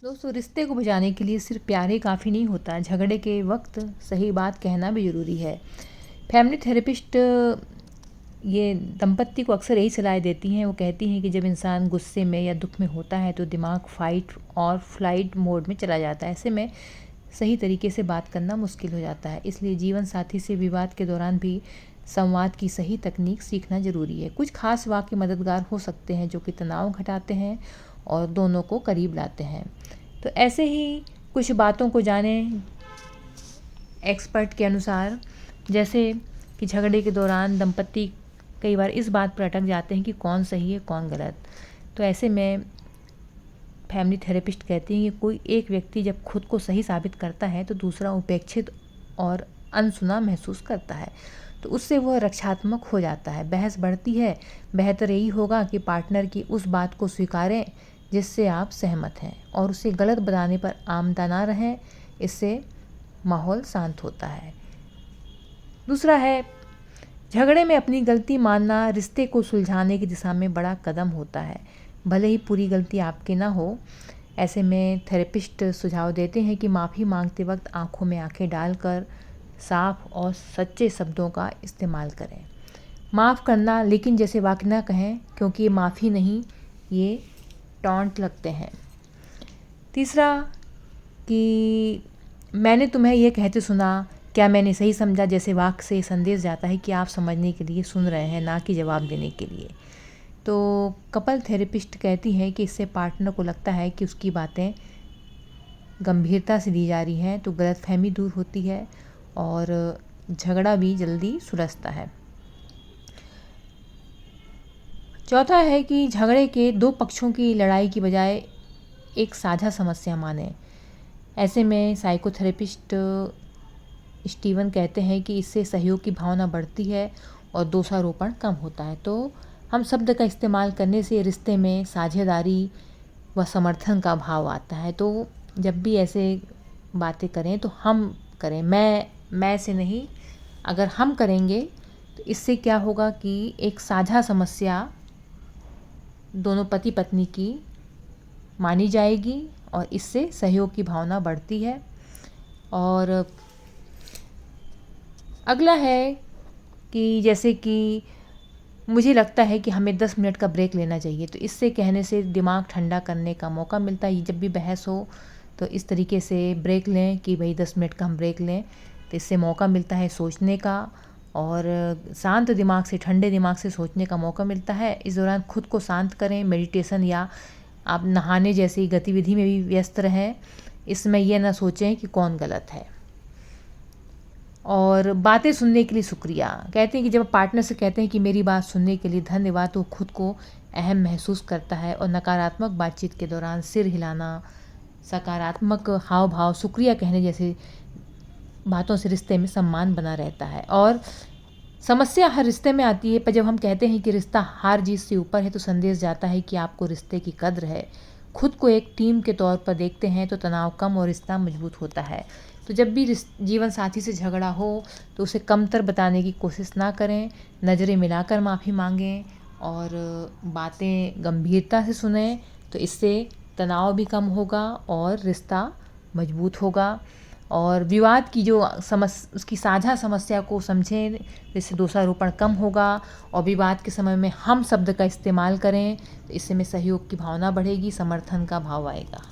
दोस्तों, रिश्ते को बचाने के लिए सिर्फ प्यार ही काफ़ी नहीं होता, झगड़े के वक्त सही बात कहना भी ज़रूरी है। फैमिली थेरेपिस्ट ये दंपत्ति को अक्सर यही सलाह देती हैं। वो कहती हैं कि जब इंसान गुस्से में या दुख में होता है तो दिमाग फाइट और फ्लाइट मोड में चला जाता है। ऐसे में सही तरीके से बात करना मुश्किल हो जाता है। इसलिए जीवन साथी से विवाद के दौरान भी संवाद की सही तकनीक सीखना ज़रूरी है। कुछ खास वाक्य मददगार हो सकते हैं जो कि तनाव घटाते हैं और दोनों को करीब लाते हैं। तो ऐसे ही कुछ बातों को जानें एक्सपर्ट के अनुसार। जैसे कि झगड़े के दौरान दंपत्ति कई बार इस बात पर अटक जाते हैं कि कौन सही है कौन गलत। तो ऐसे में फैमिली थेरेपिस्ट कहती हैं कि कोई एक व्यक्ति जब खुद को सही साबित करता है तो दूसरा उपेक्षित और अनसुना महसूस करता है, तो उससे वह रक्षात्मक हो जाता है। बहस बढ़ती है। बेहतर यही होगा कि पार्टनर की उस बात को स्वीकारें जिससे आप सहमत हैं और उसे गलत बताने पर आमदा ना रहें। इससे माहौल शांत होता है। दूसरा है, झगड़े में अपनी गलती मानना रिश्ते को सुलझाने की दिशा में बड़ा कदम होता है, भले ही पूरी गलती आपकी ना हो। ऐसे में थेरेपिस्ट सुझाव देते हैं कि माफ़ी मांगते वक्त आंखों में आंखें डालकर साफ और सच्चे शब्दों का इस्तेमाल करें। माफ़ करना लेकिन जैसे वाक्य ना कहें, क्योंकि ये माफ़ी नहीं, ये टॉन्ट लगते हैं। तीसरा कि मैंने तुम्हें यह कहते सुना, क्या मैंने सही समझा, जैसे वाक्य से संदेश जाता है कि आप समझने के लिए सुन रहे हैं, ना कि जवाब देने के लिए। तो कपल थेरेपिस्ट कहती है कि इससे पार्टनर को लगता है कि उसकी बातें गंभीरता से ली जा रही हैं, तो गलतफहमी दूर होती है और झगड़ा भी जल्दी सुलझता है। चौथा है कि झगड़े के दो पक्षों की लड़ाई की बजाय एक साझा समस्या माने। ऐसे में साइकोथेरेपिस्ट स्टीवन कहते हैं कि इससे सहयोग की भावना बढ़ती है और दोषारोपण कम होता है। तो हम शब्द का इस्तेमाल करने से रिश्ते में साझेदारी व समर्थन का भाव आता है। तो जब भी ऐसे बातें करें तो हम करें, मैं से नहीं। अगर हम करेंगे तो इससे क्या होगा कि एक साझा समस्या दोनों पति पत्नी की मानी जाएगी और इससे सहयोग की भावना बढ़ती है। और अगला है कि जैसे कि मुझे लगता है कि हमें 10 मिनट का ब्रेक लेना चाहिए, तो इससे कहने से दिमाग ठंडा करने का मौका मिलता है। जब भी बहस हो तो इस तरीके से ब्रेक लें कि भाई 10 मिनट का हम ब्रेक लें, तो इससे मौका मिलता है सोचने का और शांत दिमाग से, ठंडे दिमाग से सोचने का मौका मिलता है। इस दौरान खुद को शांत करें, मेडिटेशन या आप नहाने जैसी गतिविधि में भी व्यस्त रहें। इसमें यह ना सोचें कि कौन गलत है। और बातें सुनने के लिए शुक्रिया। कहते हैं कि जब पार्टनर से कहते हैं कि मेरी बात सुनने के लिए धन्यवाद, तो खुद को अहम महसूस करता है। और नकारात्मक बातचीत के दौरान सिर हिलाना, सकारात्मक हाव भाव, शुक्रिया कहने जैसे बातों से रिश्ते में सम्मान बना रहता है। और समस्या हर रिश्ते में आती है, पर जब हम कहते हैं कि रिश्ता हार जीत से ऊपर है, तो संदेश जाता है कि आपको रिश्ते की कद्र है। खुद को एक टीम के तौर पर देखते हैं तो तनाव कम और रिश्ता मजबूत होता है। तो जब भी जीवन साथी से झगड़ा हो तो उसे कमतर बताने की कोशिश ना करें, नज़रें मिलाकर माफ़ी मांगें और बातें गंभीरता से सुनें। तो इससे तनाव भी कम होगा और रिश्ता मजबूत होगा। और विवाद की जो उसकी साझा समस्या को समझें, जिससे दोषारोपण कम होगा। और विवाद के समय में हम शब्द का इस्तेमाल करें, तो इससे में सहयोग की भावना बढ़ेगी, समर्थन का भाव आएगा।